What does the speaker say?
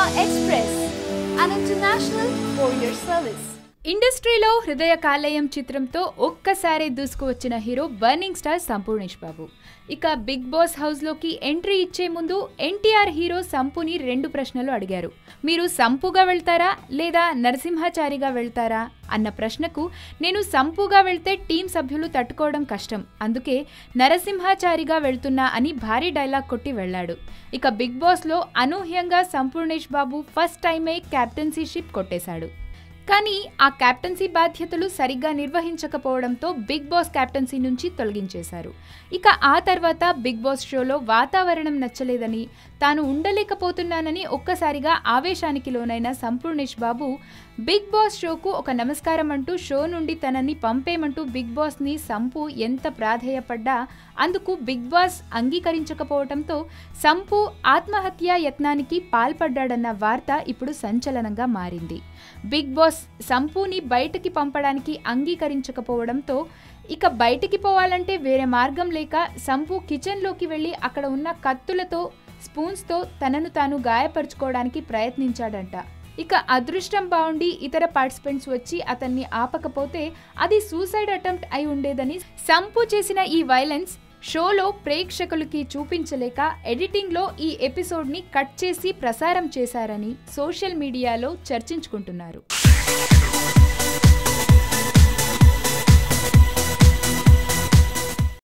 Express, an international courier service. ఇండస్ట్రీలో హృదయ కాలేయం చిత్రంతో ఒక్కసారి దూసుకువచ్చిన hero burning star Sampoornesh Babu. ఇక బిగ్ బాస్ హౌస్లోకి ఎంట్రీ ఇచ్చే ముందు ఎన్టీఆర్ హీరో సంపుని 2 ప్రశ్నలు అడిగారు. మీరు సంపుగా వెళ్తారా లేదా నరసింహాచారిగా వెళ్తారా అన్న ప్రశ్నకు నేను సంపుగా వెళ్తే టీం సభ్యులు తట్టుకోవడం కష్టం, అందుకే నరసింహాచారిగా వెళ్తున్నా అని భారీ డైలాగ్ కొట్టి వెళ్లాడు. ఇక బిగ్ బాస్లో అనూహ్యంగా సంపూర్ణేష్ బాబు ఫస్ట్ టైమే కెప్టెన్సీషిప్ కొట్టేశాడు. కానీ ఆ కెప్టెన్సీ బాధ్యతలు సరిగ్గా నిర్వహించకపోవడంతో బిగ్ బాస్ కెప్టెన్సీ నుంచి తొలగించేశారు. ఇక ఆ తర్వాత బిగ్ బాస్ షోలో వాతావరణం నచ్చలేదని, తాను ఉండలేకపోతున్నానని ఒక్కసారిగా ఆవేశానికి లోనైన సంపూర్ణేష్ బాబు బిగ్ బాస్ షోకు ఒక నమస్కారం అంటూ షో నుండి తనని పంపేమంటూ బిగ్ బాస్ని సంపు ఎంత ప్రాధేయపడ్డా అందుకు బిగ్ బాస్ అంగీకరించకపోవడంతో సంపు ఆత్మహత్యా యత్నానికి పాల్పడ్డాడన్న వార్త ఇప్పుడు సంచలనంగా మారింది. బిగ్ బాస్ సంపుని బయటికి పంపడానికి అంగీకరించకపోవడంతో ఇక బయటికి పోవాలంటే వేరే మార్గం లేక సంపు కిచెన్లోకి వెళ్ళి అక్కడ ఉన్న కత్తులతో స్పూన్స్తో తనను తాను గాయపరుచుకోవడానికి ప్రయత్నించాడంట. ఇక అదృష్టం బాగుండి ఇతర పార్టిసిపెంట్స్ వచ్చి అతన్ని ఆపకపోతే అది సూసైడ్ అటెంప్ట్ అయి ఉండేదని సంపు చేసిన ఈ వైలెన్స్ షోలో ప్రేక్షకులకి చూపించలేక ఎడిటింగ్లో ఈ ఎపిసోడ్ని కట్ చేసి ప్రసారం చేశారని సోషల్ మీడియాలో చర్చించుకుంటున్నారు.